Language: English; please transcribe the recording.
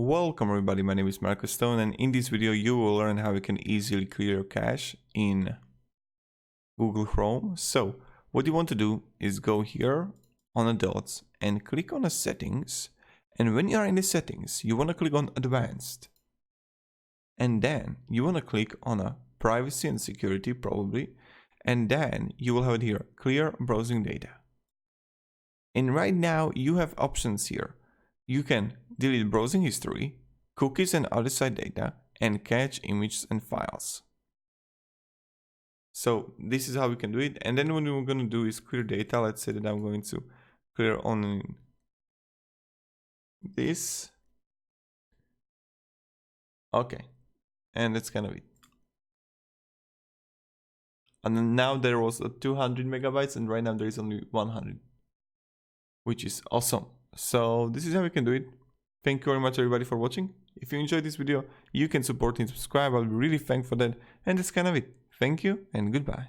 Welcome everybody, my name is Marcus Stone, and in this video you will learn how you can easily clear your cache in Google Chrome. So what you want to do is go here on the dots and click on the settings, and when you are in the settings you want to click on advanced, and then you want to click on a privacy and security probably, and then you will have it here, clear browsing data. And right now you have options here. You can delete browsing history, cookies and other site data, and cache images and files. So this is how we can do it. And then what we're going to do is clear data. Let's say that I'm going to clear on this. Okay. And that's kind of it. And then now there was 200 megabytes and right now there is only 100, which is awesome. So this is how we can do it. Thank you very much everybody for watching. If you enjoyed this video, you can support and subscribe. I'll be really thankful for that. And that's kind of it. Thank you and goodbye.